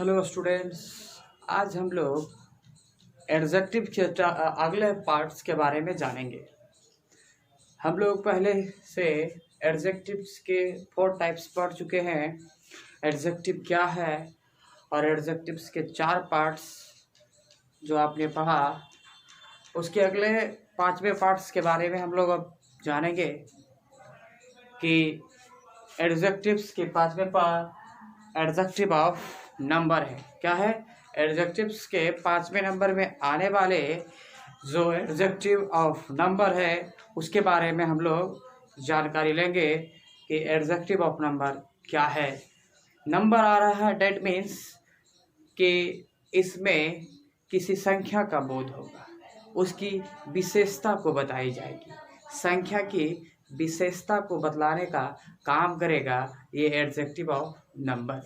Hello students. आज हम लोग एडजेक्टिव के अगले पार्ट्स के बारे में जानेंगे। हम लोग पहले से एडजेक्टिव्स के 4 टाइप्स पढ़ चुके हैं। एडजेक्टिव क्या है और एडजेक्टिव्स के 4 पार्ट्स जो आपने पढ़ा, उसके अगले 5वें पार्ट्स के बारे में हम लोग अब जानेंगे कि एडजेक्टिव्स के 5वें पार्ट एडजेक्टिव ऑफ नंबर है। क्या है? एडजेक्टिव्स के 5वें नंबर में आने वाले जो एडजेक्टिव ऑफ नंबर है उसके बारे में हम लोग जानकारी लेंगे कि एडजेक्टिव ऑफ नंबर क्या है। नंबर आ रहा है, डेट मीन्स कि इसमें किसी संख्या का बोध होगा, उसकी विशेषता को बताई जाएगी। संख्या की विशेषता को बतलाने का काम करेगा ये एडजेक्टिव ऑफ नंबर।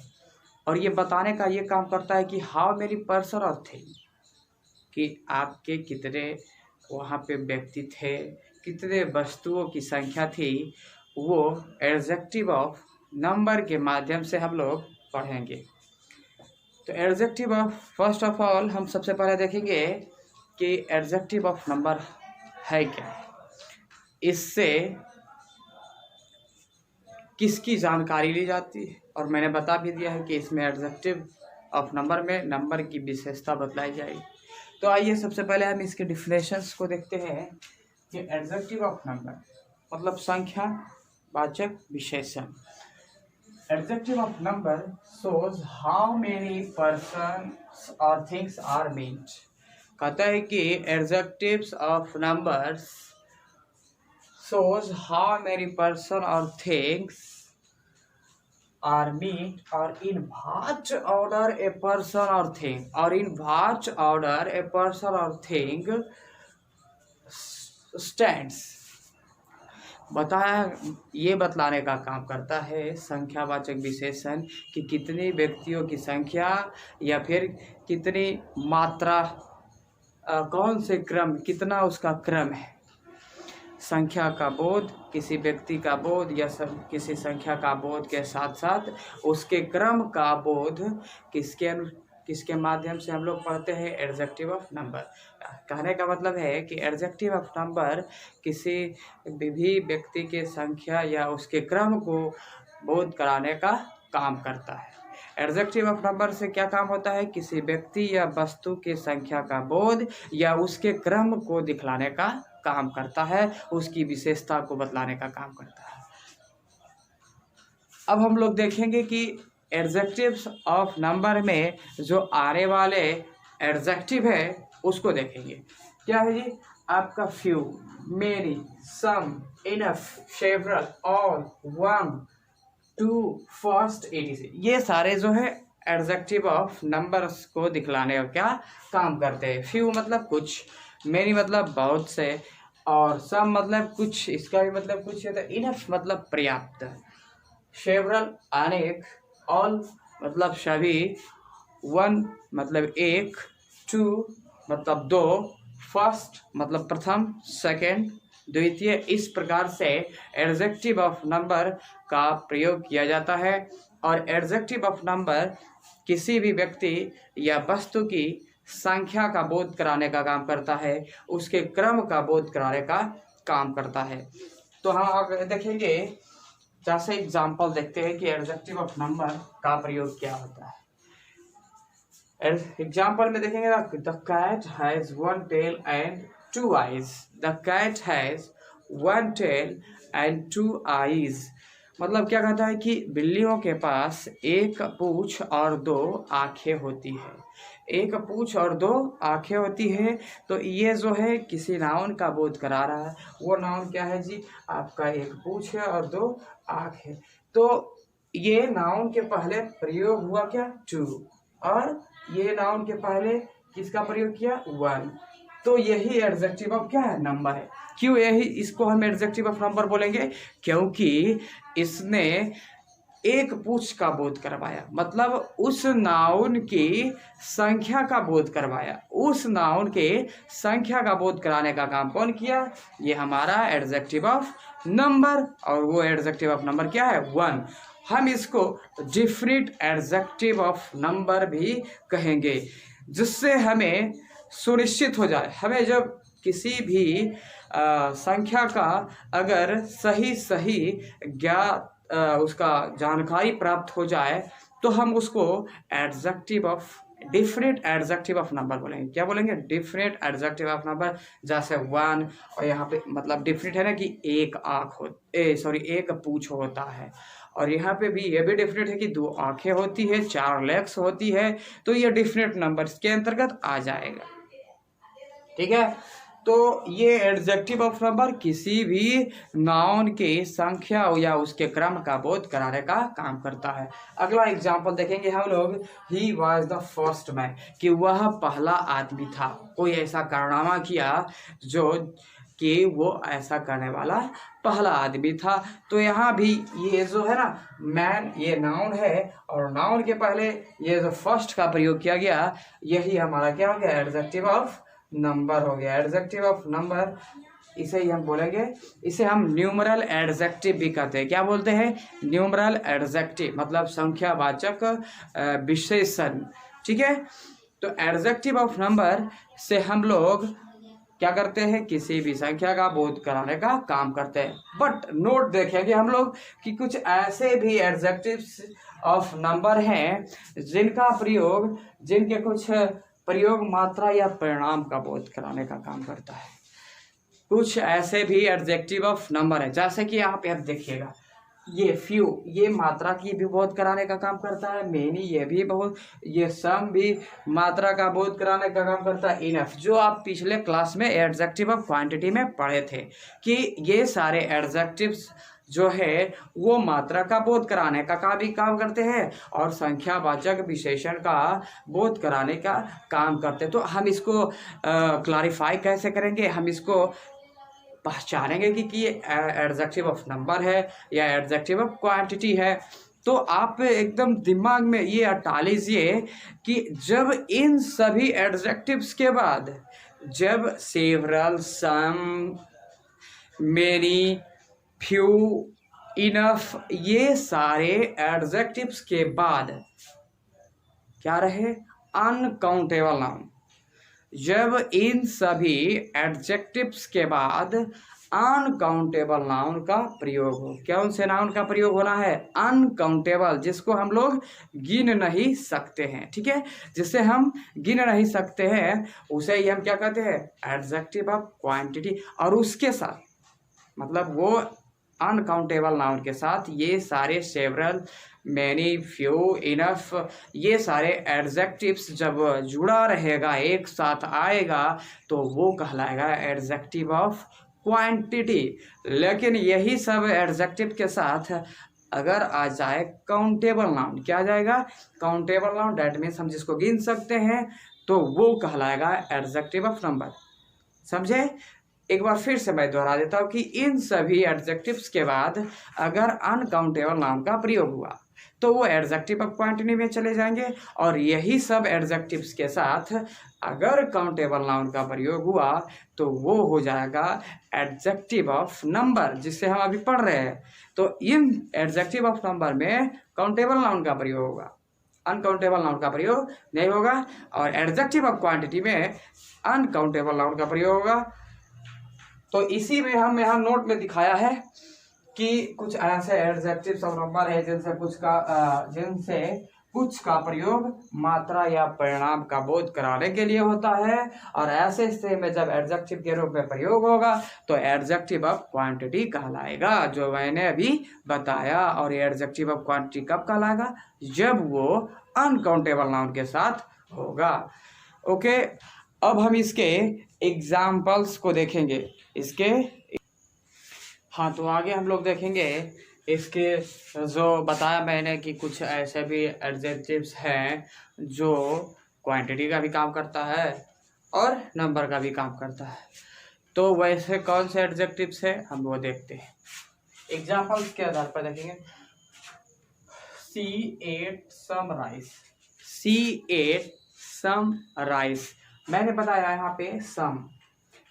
और ये बताने का ये काम करता है कि हाउ मेनी पर्सन और थिंग, कि आपके कितने वहाँ पे व्यक्ति थे, कितने वस्तुओं की संख्या थी, वो एडजेक्टिव ऑफ नंबर के माध्यम से हम लोग पढ़ेंगे। तो adjective of first of all हम सबसे पहले देखेंगे कि एडजेक्टिव ऑफ नंबर है क्या, इससे किसकी जानकारी ली जाती है। और मैंने बता भी दिया है कि इसमें एडजेक्टिव ऑफ नंबर में नंबर की विशेषता बतलाई जाएगी। तो आइए सबसे पहले हम इसके डिफिनेशंस को देखते हैं कि एडजेक्टिव ऑफ नंबर मतलब संख्या वाचक विशेषण। Adjective of number shows how many persons or things are meant। कहता है कि adjectives of numbers shows how many person or things are meant, or in what order a person or thing, or in what order a person or thing stands। बताया, ये बतलाने का काम करता है संख्यावाचक विशेषण कि कितने व्यक्तियों की संख्या या फिर कितनी मात्रा, कौन से क्रम, कितना उसका क्रम है। संख्या का बोध, किसी व्यक्ति का बोध या किसी संख्या का बोध के साथ साथ उसके क्रम का बोध किसके माध्यम से हम लोग पढ़ते हैं? Adjective of number. कहने का मतलब है कि एडजेक्टिव ऑफ नंबर किसी भी व्यक्ति के संख्या या उसके क्रम को बोध कराने का काम करता है। एडजेक्टिव ऑफ नंबर से क्या काम होता है? किसी व्यक्ति या वस्तु के संख्या का बोध या उसके क्रम को दिखलाने का काम करता है, उसकी विशेषता को बतलाने का काम करता है। अब हम लोग देखेंगे कि एडजेक्टिव्स ऑफ नंबर में जो आने वाले एडजेक्टिव है उसको देखेंगे। क्या है जी? आपका few, many, some, enough, several, all, one, two, first, etc। ये सारे जो है एडजेक्टिव ऑफ नंबर्स को दिखलाने का क्या काम करते हैं। फ्यू मतलब कुछ, मेनी मतलब बहुत से, और सम मतलब कुछ, इसका भी मतलब कुछ है। इनफ मतलब पर्याप्त, सेवरल अनेक, ऑल मतलब सभी, वन मतलब एक, टू मतलब दो, फर्स्ट मतलब प्रथम, सेकंड द्वितीय। इस प्रकार से एडजेक्टिव ऑफ नंबर का प्रयोग किया जाता है। और एडजेक्टिव ऑफ नंबर किसी भी व्यक्ति या वस्तु की संख्या का बोध कराने का काम करता है, उसके क्रम का बोध कराने का काम करता है। तो हम आगे देखेंगे, जैसे एग्जाम्पल देखते हैं कि एडजेक्टिव ऑफ नंबर का प्रयोग क्या होता है। एग्जाम्पल में देखेंगे, the cat has one tail and two eyes. The cat has one tail and two eyes मतलब क्या कहता है कि बिल्लियों के पास एक पूंछ और 2 आँखें होती है। एक पूंछ और 2 आँखें होती है। तो ये जो है किसी नाउन का बोध करा रहा है। वो नाउन क्या है जी? आपका एक पूंछ है और 2 आँख है। तो ये नाउन के पहले प्रयोग हुआ क्या? टू, और ये नाउन के पहले किसका प्रयोग किया? वन। तो यही एडजेक्टिव ऑफ क्या है? नंबर है। क्यों यही इसको हम एडजेक्टिव ऑफ नंबर बोलेंगे? क्योंकि इसने एक पूंछ का बोध करवाया, मतलब उस नाउन की संख्या का बोध करवाया। उस नाउन के संख्या का बोध कराने का काम कौन किया? ये हमारा एडजेक्टिव ऑफ नंबर। और वो एडजेक्टिव ऑफ नंबर क्या है? वन। हम इसको डिफरेंट एडजेक्टिव ऑफ नंबर भी कहेंगे, जिससे हमें सुनिश्चित हो जाए, हमें जब किसी भी संख्या का अगर सही सही उसका जानकारी प्राप्त हो जाए तो हम उसको adjective of different adjective of number बोलेंगे। क्या बोलेंगे? Different adjective of number. जैसे 1, और यहाँ पे मतलब डिफरेंट है ना कि एक आँख एक पूंछ होता है, और यहाँ पे भी ये भी डिफरेंट है कि 2 आंखें होती है, 4 लेग्स होती है, तो ये डिफरेंट नंबर्स के अंतर्गत आ जाएगा। ठीक है, तो ये एडजेक्टिव ऑफ नंबर किसी भी नाउन की संख्या या उसके क्रम का बोध कराने का काम करता है। अगला एग्जाम्पल देखेंगे हम लोग, he was the first man, कि वह पहला आदमी था, कोई ऐसा कारनामा किया जो कि वो ऐसा करने वाला पहला आदमी था। तो यहाँ भी ये जो है ना मैन, ये नाउन है, और नाउन के पहले ये जो फर्स्ट का प्रयोग किया गया, यही हमारा क्या हो गया? एडजेक्टिव ऑफ नंबर हो गया। एडजेक्टिव ऑफ नंबर, इसे ही हम बोलेंगे, इसे हम न्यूमरल एडजेक्टिव भी कहते हैं। क्या बोलते हैं? न्यूमरल एडजेक्टिव, मतलब संख्यावाचक विशेषण। ठीक है, तो एडजेक्टिव ऑफ नंबर से हम लोग क्या करते हैं? किसी भी संख्या का बोध कराने का काम करते हैं। बट नोट देखेंगे हम लोग कि कुछ ऐसे भी एडजेक्टिव्स ऑफ नंबर हैं जिनके कुछ प्रयोग मात्रा या परिणाम का बोध कराने का काम करता है। कुछ ऐसे भी एडजेक्टिव ऑफ नंबर है, जैसे कि यहाँ पे आप देखिएगा, ये फ्यू, ये मात्रा की भी बोध कराने का काम करता है। मेनी, ये भी बहुत, ये सम भी मात्रा का बोध कराने का काम करता है। इनफ, जो आप पिछले क्लास में एडजेक्टिव ऑफ क्वांटिटी में पढ़े थे कि ये सारे एडजेक्टिव्स जो है वो मात्रा का बोध कराने का भी काम करते हैं और संख्यावाचक विशेषण का बोध कराने का काम करते हैं। तो हम इसको क्लैरिफाई कैसे करेंगे? हम इसको पहचानेंगे कि ये एडजेक्टिव ऑफ नंबर है या एडजेक्टिव ऑफ क्वांटिटी है। तो आप एकदम दिमाग में ये हटा लीजिए कि जब इन सभी एडजेक्टिव्स के बाद जब सेवरल, सम, मेनी, फ्यू, इनफ, ये सारे एडजेक्टिव्स के बाद क्या रहे? Uncountable noun. जब इन सभी एडजेक्टिव्स के बाद अनकाउंटेबल नाउन का प्रयोग हो, कौन से नाउन का प्रयोग होना है? अनकाउंटेबल, जिसको हम लोग गिन नहीं सकते हैं। ठीक है, जिसे हम गिन नहीं सकते हैं उसे ही हम क्या कहते हैं? Adjective of quantity. और उसके साथ मतलब वो अनकाउंटेबल नाउन के साथ ये सारे सेवरल, मैनी, फ्यू, इनफ, ये सारे एडजेक्टिव्स जब जुड़ा रहेगा, एक साथ आएगा, तो वो कहलाएगा एडजेक्टिव ऑफ क्वांटिटी। लेकिन यही सब एडजेक्टिव के साथ अगर आ जाए काउंटेबल नाउन, क्या आ जाएगा? काउंटेबल नाउन, डेट मीन्स हम जिसको गिन सकते हैं, तो वो कहलाएगा एडजेक्टिव ऑफ नंबर। समझे? एक बार फिर से मैं दोहरा देता हूँ कि इन सभी एडजेक्टिव्स के बाद अगर अनकाउंटेबल नाउन का प्रयोग हुआ तो वो एडजेक्टिव ऑफ क्वांटिटी में चले जाएंगे, और यही सब एडजेक्टिव्स के साथ अगर काउंटेबल नाउन का प्रयोग हुआ तो वो हो जाएगा एडजेक्टिव ऑफ नंबर, जिससे हम अभी पढ़ रहे हैं। तो इन एडजेक्टिव ऑफ नंबर में काउंटेबल नाउन का प्रयोग होगा, अनकाउंटेबल नाउन का प्रयोग नहीं होगा, और एडजेक्टिव ऑफ क्वांटिटी में अनकाउंटेबल नाउन का प्रयोग होगा। तो इसी में हम यहाँ नोट में दिखाया है कि कुछ ऐसे एडजेक्टिव्स ऑफ नंबर है जिनसे कुछ का प्रयोग मात्रा या परिणाम का बोध कराने के लिए होता है, और ऐसे स्थिति में जब एडजेक्टिव के रूप में प्रयोग होगा तो एडजेक्टिव ऑफ क्वांटिटी कहलाएगा, जो मैंने अभी बताया। और ये एडजेक्टिव ऑफ क्वांटिटी कब कहलाएगा? जब वो अनकाउंटेबल नाउन के साथ होगा। ओके, अब हम इसके एग्जाम्पल्स को देखेंगे इसके। हाँ, तो आगे हम लोग देखेंगे इसके, जो बताया मैंने कि कुछ ऐसे भी एडजेक्टिव्स हैं जो क्वांटिटी का भी काम करता है और नंबर का भी काम करता है। तो वैसे कौन से एडजेक्टिव्स है हम वो देखते हैं, एग्जाम्पल्स के आधार पर देखेंगे। She ate some rice, she ate some rice, मैंने बताया यहाँ पे सम,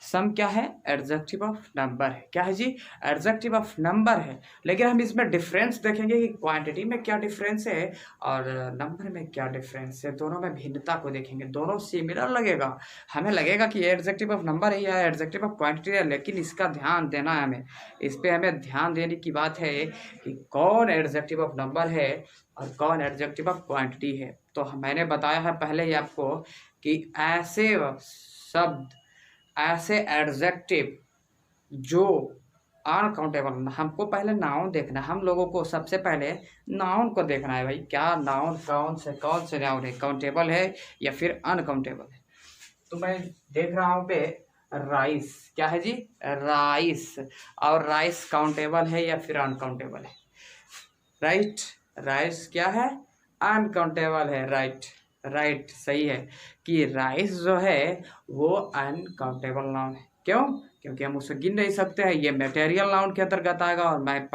सम क्या है? एडजेक्टिव ऑफ नंबर है। क्या है जी? एडजेक्टिव ऑफ नंबर है। लेकिन हम इसमें डिफरेंस देखेंगे कि क्वांटिटी में क्या डिफरेंस है और नंबर में क्या डिफरेंस है, दोनों में भिन्नता को देखेंगे। दोनों सिमिलर लगेगा, हमें लगेगा कि एडजेक्टिव ऑफ नंबर है या एडजेक्टिव ऑफ क्वांटिटी है, लेकिन इसका ध्यान देना है हमें। इस पर हमें ध्यान देने की बात है कि कौन एडजेक्टिव ऑफ नंबर है और कौन एडजेक्टिव ऑफ क्वांटिटी है। तो मैंने बताया है पहले ही आपको कि ऐसे शब्द, ऐसे एडजेक्टिव जो अनकाउंटेबल, हमको पहले नाउन देखना है। हम लोगों को सबसे पहले नाउन को देखना है भाई, क्या नाउन कौन से नाउन है, काउंटेबल है या फिर अनकाउंटेबल है। तो मैं देख रहा हूँ पे राइस, क्या है जी? राइस। और राइस काउंटेबल है या फिर अनकाउंटेबल है? राइट, राइस क्या है? अनकाउंटेबल है। राइट, सही है कि राइस जो है वो अनकाउंटेबल नाउन है। क्यों? क्योंकि हम उसे गिन नहीं सकते हैं, ये मटेरियल नाउन के अंतर्गत आएगा। और मैं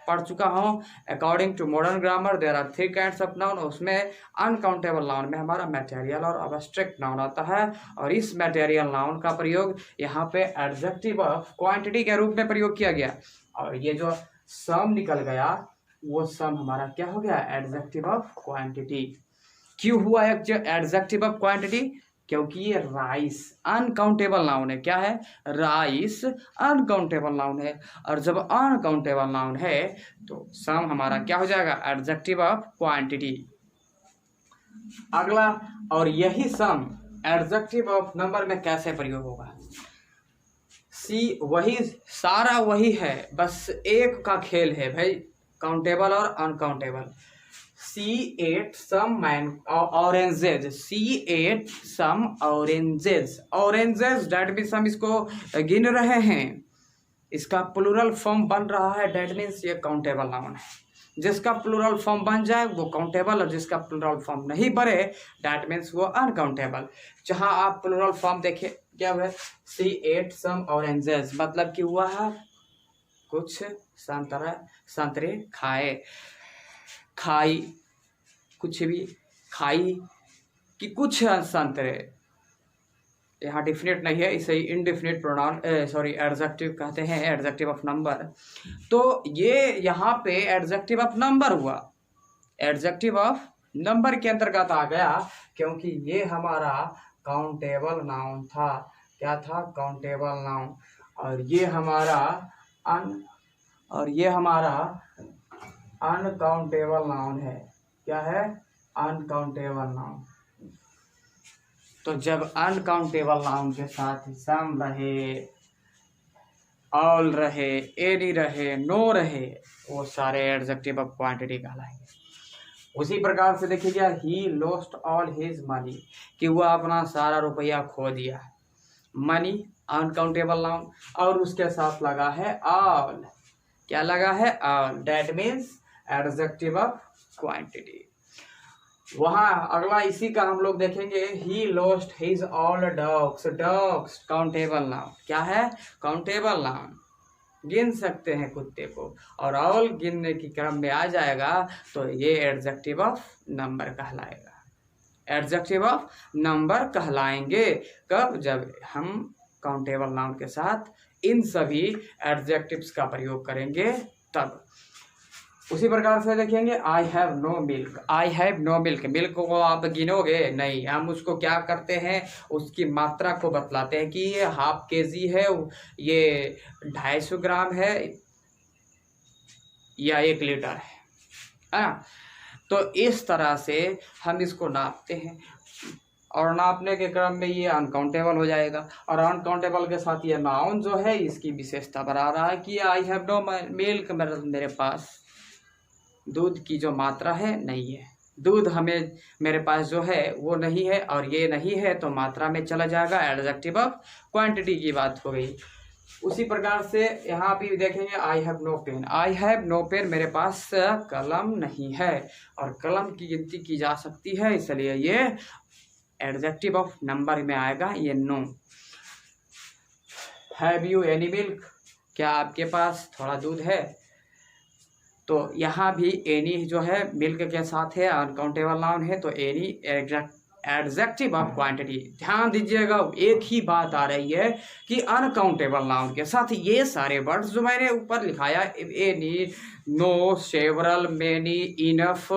पढ़ चुका हूँ according to modern grammar there are 3 kinds of noun. उसमें अनकाउंटेबल नाउन में हमारा मटेरियल और अब्स्ट्रैक्ट नाउन आता है, और इस मटेरियल नाउन का प्रयोग यहाँ पे एडजेक्टिव ऑफ क्वांटिटी के रूप में प्रयोग किया गया। और ये जो सम निकल गया वो सम हमारा क्या हो गया? Adjective of quantity. क्यों हुआ एडजेक्टिव ऑफ क्वांटिटी? क्योंकि ये राइस अनकाउंटेबल नाउन है। क्या है? राइस अनकाउंटेबल नाउन है। और जब अनकाउंटेबल नाउन है तो सम हमारा क्या हो जाएगा? Adjective of quantity. अगला, और यही सम एडजेक्टिव ऑफ नंबर में कैसे प्रयोग होगा? वही सारा वही है, बस एक का खेल है भाई, काउंटेबल और uncountable. She ate some oranges. She ate some oranges. Oranges that means हम इसको गिन रहे हैं, इसका प्लूरल फॉर्म बन रहा है, डेट मीन्स ये काउंटेबल नाउन है। जिसका प्लूरल फॉर्म बन जाए वो काउंटेबल, और जिसका प्लूरल फॉर्म नहीं बने डेट मीन्स वो अनकाउंटेबल। जहाँ आप प्लूरल फॉर्म देखे क्या हुआ? She ate some oranges, मतलब कि हुआ है कुछ संतरे खाई, कुछ भी खाई कि कुछ संतरे। यहाँ डिफिनेट नहीं है, इसे इनडिफिनेट प्रोनाउन एडजेक्टिव कहते हैं, एडजेक्टिव ऑफ नंबर। तो ये यहाँ पे एडजेक्टिव ऑफ नंबर हुआ, एडजेक्टिव ऑफ नंबर के अंतर्गत आ गया, क्योंकि ये हमारा काउंटेबल नाउन था। क्या था? Countable noun. और ये हमारा अनकाउंटेबल नाउन है। क्या है? Uncountable noun. तो जब अनकाउंटेबल नाउन के साथ सम रहे, ऑल रहे, एनी रहे, नो रहे, वो सारे एडजेक्टिव ऑफ क्वांटिटी कहलाएंगे। उसी प्रकार से देखिएगा he lost all his money, कि वह अपना सारा रुपया खो दिया। मनी अनकाउंटेबल नाउन, और उसके साथ लगा है ऑल। क्या लगा है? All. That means adjective of quantity. वहाँ अगला इसी का हम लोग देखेंगे, he lost his all dogs. Dogs countable noun. क्या है? काउंटेबल नाउन, गिन सकते हैं कुत्ते को, और ऑल गिनने की क्रम में आ जाएगा तो ये एडजेक्टिव ऑफ नंबर कहलाएगा। एडजेक्टिव ऑफ नंबर कहलाएंगे कब? जब हम काउंटेबल नाउन के साथ इन सभी एडजेक्टिव्स का प्रयोग करेंगे तब। उसी प्रकार से देखेंगे I have no milk. I have no milk, milk को आप गिनोगे नहीं, हम उसको क्या करते हैं, उसकी मात्रा को बतलाते हैं कि ये ½ kg है, ये 250 ग्राम है या 1 लीटर है ना। तो इस तरह से हम इसको नापते हैं, और नापने के क्रम में ये अनकाउंटेबल हो जाएगा। और अनकाउंटेबल के साथ ये नाउन जो है इसकी विशेषता बता रहा है कि आई हैव नो मिल्क, मेरे पास दूध की जो मात्रा है नहीं है, दूध हमें मेरे पास जो है वो नहीं है, और ये नहीं है तो मात्रा में चला जाएगा, एडजेक्टिव ऑफ क्वांटिटी की बात हो गई। उसी प्रकार से यहाँ भी देखेंगे I have no pen. I have no pen, मेरे पास कलम नहीं है, और कलम की गिनती की जा सकती है, इसलिए ये एडजेक्टिव ऑफ नंबर में आएगा, ये no. Have you any milk, क्या आपके पास थोड़ा दूध है? तो यहाँ भी एनी जो है मिल्क के साथ है, अनकाउंटेबल नाउन है, तो एनी एडजेक्टिव ऑफ क्वांटिटी। ध्यान दीजिएगा, एक ही बात आ रही है कि अनकाउंटेबल नाउन के साथ ये सारे वर्ड्स जो मैंने ऊपर लिखाया, any, no, several, many, enough,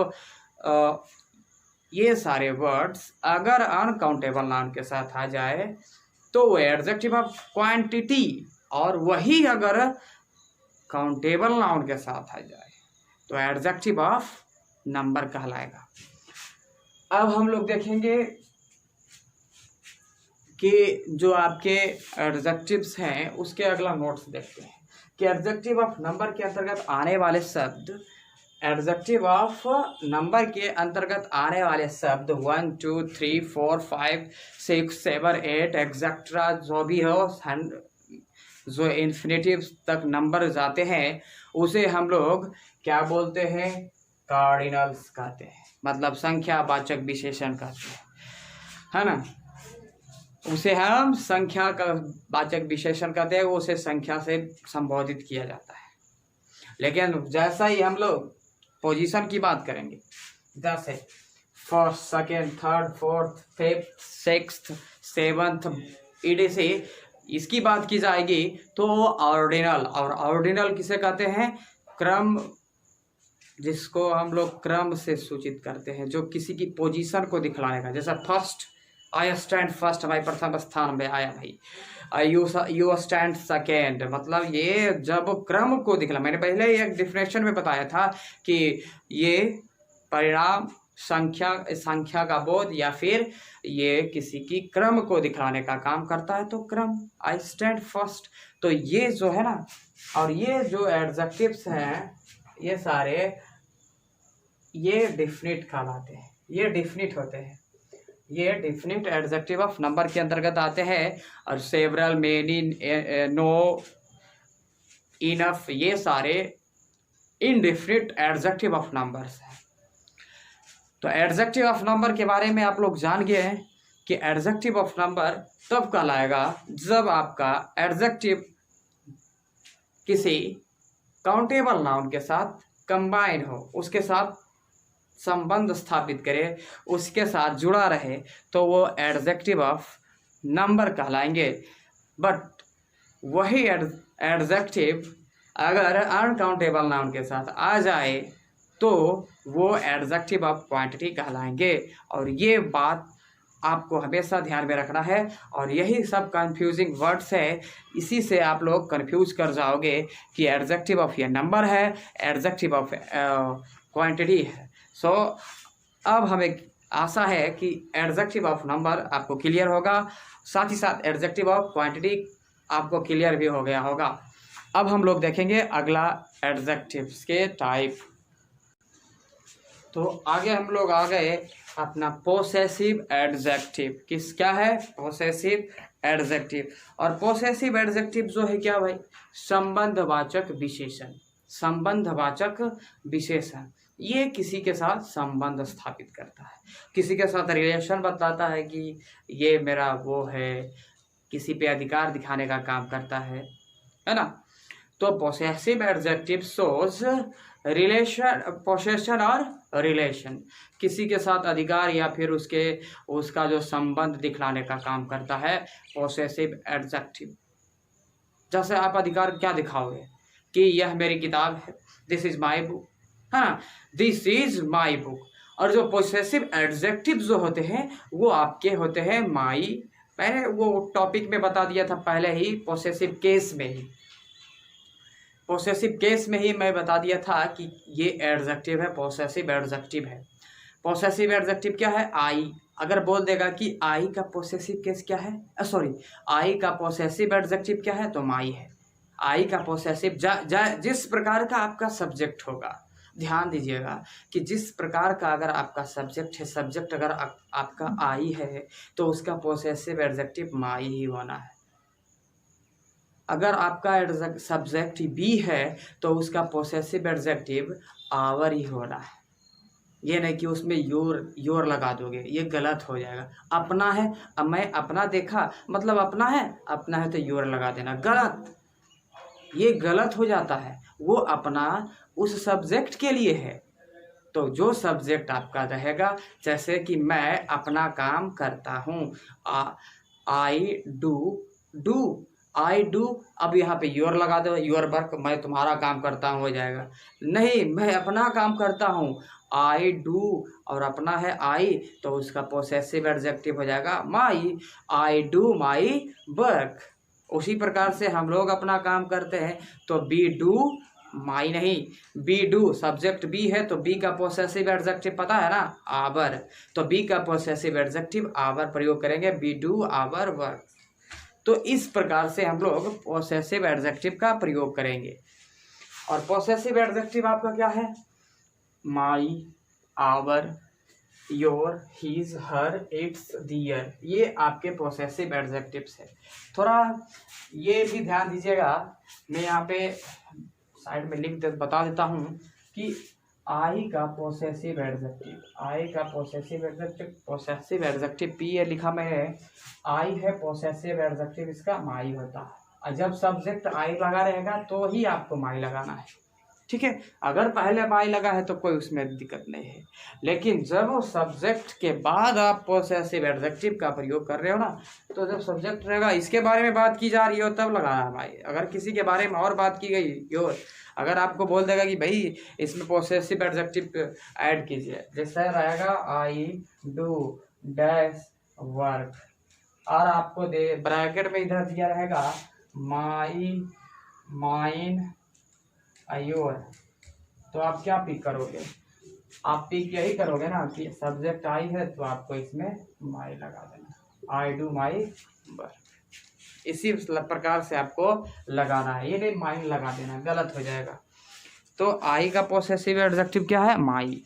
ये सारे वर्ड्स अगर अनकाउंटेबल नाउन के साथ आ जाए तो वो एडजेक्टिव ऑफ क्वांटिटी, और वही अगर काउंटेबल नाउन के साथ आ जाए तो एडजेक्टिव ऑफ नंबर कहलाएगा। अब हम लोग देखेंगे कि जो आपके एडजेक्टिव्स हैं उसके अगला नोट्स देखते हैं कि एडजेक्टिव ऑफ नंबर के अंतर्गत आने वाले शब्द, एडजेक्टिव ऑफ नंबर के अंतर्गत आने वाले शब्द 1 2 3 4 5 6 7 8 एक्सेट्रा जो भी हो, जो इन्फिनेटिव तक नंबर जाते हैं उसे हम लोग क्या बोलते हैं? कार्डिनल्स कहते हैं, मतलब संख्यावाचक विशेषण कहते हैं, है ना। उसे हम संख्या का वाचक विशेषण कहते हैं, उसे संख्या से संबोधित किया जाता है। लेकिन जैसा ही हम लोग पोजीशन की बात करेंगे, जैसे first, second, third, fourth, fifth, sixth, seventh, EDC, इसकी बात की जाएगी तो ऑर्डिनल, और ऑर्डिनल किसे कहते हैं? क्रम, जिसको हम लोग क्रम से सूचित करते हैं, जो किसी की पोजीशन को दिखलाने का। जैसा फर्स्ट, आई स्टैंड फर्स्ट, भाई प्रथम स्थान में आया भाई। यू स्टैंड सेकेंड, मतलब ये जब क्रम को दिखला, मैंने पहले ही एक डिफिनेशन में बताया था कि ये परिणाम संख्या का बोध या फिर ये किसी की क्रम को दिखलाने का काम करता है, तो क्रम, आई स्टैंड फर्स्ट। तो ये जो है ना, और ये जो एडजेक्टिव्स हैं ये सारे ये डिफिनिट कहलाते हैं, ये डिफिनिट होते हैं, ये डिफिनिट एडजेक्टिव ऑफ नंबर के अंतर्गत आते हैं। और सेवरल, मेनी, नो, इनफ, ये सारे इनडिफिनिट एडजेक्टिव ऑफ नंबर्स हैं। तो एडजेक्टिव ऑफ नंबर के बारे में आप लोग जान गए हैं कि एडजेक्टिव ऑफ नंबर तब कहलाएगा जब आपका एडजेक्टिव किसी काउंटेबल नाउन के साथ कंबाइन हो, उसके साथ संबंध स्थापित करे, उसके साथ जुड़ा रहे, तो वो एडजेक्टिव ऑफ नंबर कहलाएंगे। बट वही एडजेक्टिव अगर अनकाउंटेबल नाउन के साथ आ जाए तो वो एडजेक्टिव ऑफ क्वांटिटी कहलाएंगे। और ये बात आपको हमेशा ध्यान में रखना है, और यही सब कंफ्यूजिंग वर्ड्स है, इसी से आप लोग कंफ्यूज कर जाओगे कि एडजेक्टिव ऑफ ये नंबर है, एडजेक्टिव ऑफ क्वांटिटी है। सो अब हमें आशा है कि एडजेक्टिव ऑफ नंबर आपको क्लियर होगा, साथ ही साथ एडजेक्टिव ऑफ क्वांटिटी आपको क्लियर भी हो गया होगा। अब हम लोग देखेंगे अगला एडजेक्टिव्स के टाइप। तो आगे हम लोग आ गए अपना पोसेसिव एडजेक्टिव। क्या है? Possessive adjective. और पोसेसिव एडजेक्टिव जो है क्या भाई? संबंधवाचक विशेषण। संबंधवाचक विशेषण ये किसी के साथ संबंध स्थापित करता है, किसी के साथ रिलेशन बताता है कि ये मेरा वो है, किसी पे अधिकार दिखाने का काम करता है ना। तो possessive adjective shows relation, possession और रिलेशन, किसी के साथ अधिकार या फिर उसका जो संबंध दिखलाने का काम करता है पोसेसिव एडजेक्टिव। जैसे आप अधिकार क्या दिखाओगे कि यह मेरी किताब है, दिस इज माई बुक, है ना, दिस इज माई बुक। और जो पोसेसिव एडजेक्टिव जो होते हैं वो आपके होते हैं माई। मैंने वो टॉपिक में बता दिया था पहले ही, पोसेसिव केस में ही, पोसेसिव केस में ही मैं बता दिया था कि ये एडजेक्टिव है, पोसेसिव एडजेक्टिव है। पोसेसिव एडजेक्टिव क्या है? आई। अगर बोल देगा कि आई का पोसेसिव केस क्या है, सॉरी, आई का पोसेसिव एडजेक्टिव क्या है, तो माई है। आई का पोसेसिव जिस प्रकार का आपका सब्जेक्ट होगा, ध्यान दीजिएगा कि जिस प्रकार का अगर आपका सब्जेक्ट है, सब्जेक्ट अगर आपका आई है तो उसका पोसेसिव एडजेक्टिव माई ही होना है। अगर आपका सब्जेक्ट बी है तो उसका पोसेसिव एडजेक्टिव आवर ही होना है। ये नहीं कि उसमें योर लगा दोगे, ये गलत हो जाएगा। अपना है, अब मैं अपना देखा मतलब अपना है तो योर लगा देना, गलत, ये गलत हो जाता है। वो अपना उस सब्जेक्ट के लिए है, तो जो सब्जेक्ट आपका रहेगा, जैसे कि मैं अपना काम करता हूँ, आई डू आई डू, अब यहाँ पे योर लगा दो, योर वर्क, मैं तुम्हारा काम करता हूँ हो जाएगा। नहीं, मैं अपना काम करता हूँ, आई डू, और अपना है आई, तो उसका पोसेसिव एडजेक्टिव हो जाएगा माई, आई डू माई वर्क। उसी प्रकार से हम लोग अपना काम करते हैं, तो बी डू माई नहीं, बी डू, सब्जेक्ट बी है तो बी का पोसेसिव एडजेक्टिव पता है ना, आवर, तो बी का पोसेसिव एडजेक्टिव आवर प्रयोग करेंगे, बी डू आवर वर्क। तो इस प्रकार से हम लोग पोसेसिव एडजेक्टिव का प्रयोग करेंगे। और पोसेसिव एडजेक्टिव आपका क्या है, my, our, your, his, her, its, their, ये आपके पोसेसिव एडजेक्टिव्स है। थोड़ा ये भी ध्यान दीजिएगा, मैं यहाँ पे साइड में लिख बता देता हूँ कि आई का पोसेसिव एडजेक्टिव, आई का पोसेसिव एडजेक्टिव पी ए लिखा मैंने, आई है पोसेसिव एडजेक्टिव इसका माई होता है, और जब सब्जेक्ट आई लगा रहेगा तो ही आपको माई लगाना है, ठीक है। अगर पहले माई लगा है तो कोई उसमें दिक्कत नहीं है, लेकिन जब वो सब्जेक्ट के बाद आप पोसेसिव एडजेक्टिव का प्रयोग कर रहे हो ना, तो जब सब्जेक्ट रहेगा, इसके बारे में बात की जा रही हो तब लगाना है माई। अगर किसी के बारे में और बात की गई योर, अगर आपको बोल देगा कि भाई इसमें पोसेसिव एडजेक्टिव ऐड कीजिए, जैसे रहेगा आई डू डैश वर्क, और आपको दे ब्रैकेट में इधर दिया रहेगा माई, माइन, योर, तो आप क्या पिक करोगे, आप पिक यही करोगे ना कि सब्जेक्ट आई है तो आपको इसमें माई लगा देना, आई डू माई वर्क, इसी प्रकार से आपको लगाना है, ये नहीं माई लगा देना, गलत हो जाएगा। तो आई का पोसेसिव एडजेक्टिव क्या है, माई।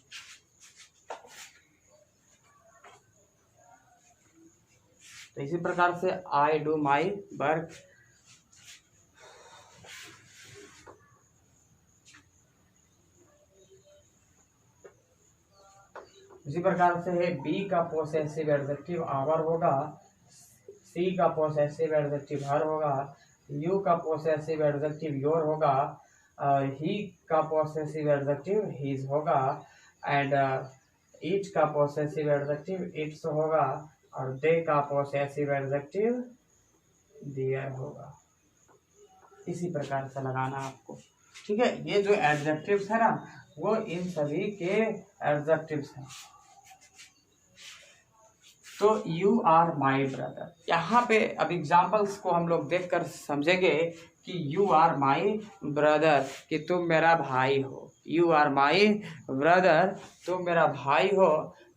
तो इसी प्रकार से आई डू माई वर्क, इसी प्रकार से है बी का पोसेसिव एडजेक्टिव आवर होगा, सी का पोसेसिव एडजेक्टिव हर होगा, यू का पोसेसिव एडजेक्टिव योर होगा, ही का पोसेसिव एडजेक्टिव हिज होगा, एंड इट का पोसेसिव एडजेक्टिव इट्स होगा, और दे का पोसेसिव एडजेक्टिव देयर होगा। इसी प्रकार से लगाना आपको, ठीक है। ये जो एडजेक्टिव्स है ना, वो इन सभी के एडजेक्टिव्स हैं। तो यू आर माई ब्रदर, यहाँ पे अब एग्जाम्पल्स को हम लोग देखकर समझेंगे कि यू आर माई ब्रदर, कि तुम मेरा भाई हो, यू आर माई ब्रदर, तुम मेरा भाई हो,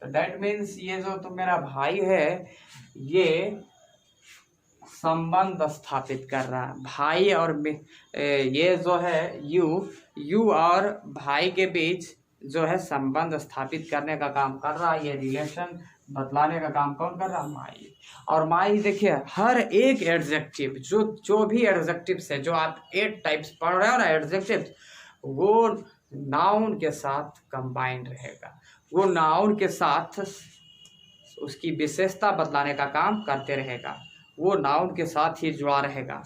तो दैट मीन्स ये जो तुम मेरा भाई है, ये संबंध स्थापित कर रहा है, भाई और ये जो है यू और भाई के बीच जो है संबंध स्थापित करने का काम कर रहा है, ये रिलेशन बतलाने का काम कौन कर रहा है, माई। और माई देखिए हर एक एडजेक्टिव, जो भी एडजेक्टिव्स है, जो आप 8 टाइप्स पढ़ रहे हो ना एडजेक्टिव्स, वो नाउन के साथ कंबाइंड रहेगा, वो नाउन के साथ उसकी विशेषता बतलाने का काम करते रहेगा, वो नाउन के साथ ही जुड़ा रहेगा।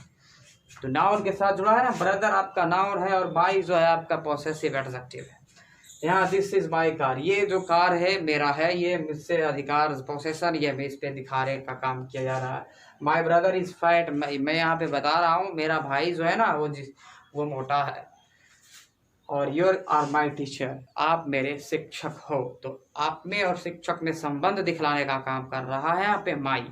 तो नाउन के साथ जुड़ा है ना, ब्रदर आपका नाउन है और माई जो है आपका पोसेसिव एडजेक्टिव है। यहाँ दिस इज माई कार, ये जो कार है मेरा है, ये मुझसे अधिकार पोसेसन, ये मैं इस पे दिखाने का काम किया जा रहा है। माई ब्रदर इज फैट, मैं यहाँ पे बता रहा हूँ मेरा भाई जो है ना वो मोटा है। और योर आर माई टीचर, आप मेरे शिक्षक हो, तो आप में और शिक्षक में संबंध दिखलाने का काम कर रहा है यहाँ पे माई।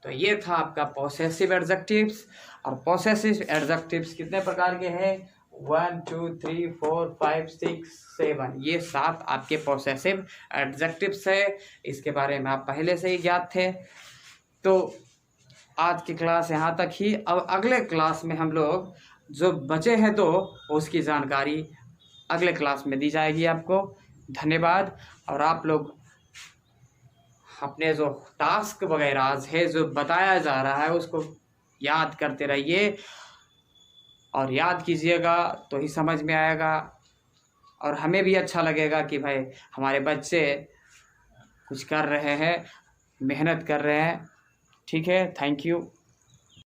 तो ये था आपका पोसेसिव एडजेक्टिव्स। और पोसेसिव एडजेक्टिव्स कितने प्रकार के हैं, 1 2 3 4 5 6 7, ये 7 आपके पोसेसिव एडजेक्टिव्स है। इसके बारे में आप पहले से ही ज्ञात थे। तो आज की क्लास यहाँ तक ही। अब अगले क्लास में हम लोग जो बचे हैं तो उसकी जानकारी अगले क्लास में दी जाएगी आपको। धन्यवाद। और आप लोग अपने जो टास्क वगैरह है जो बताया जा रहा है उसको याद करते रहिए और याद कीजिएगा तो ही समझ में आएगा और हमें भी अच्छा लगेगा कि भाई हमारे बच्चे कुछ कर रहे हैं, मेहनत कर रहे हैं। ठीक है, थैंक यू।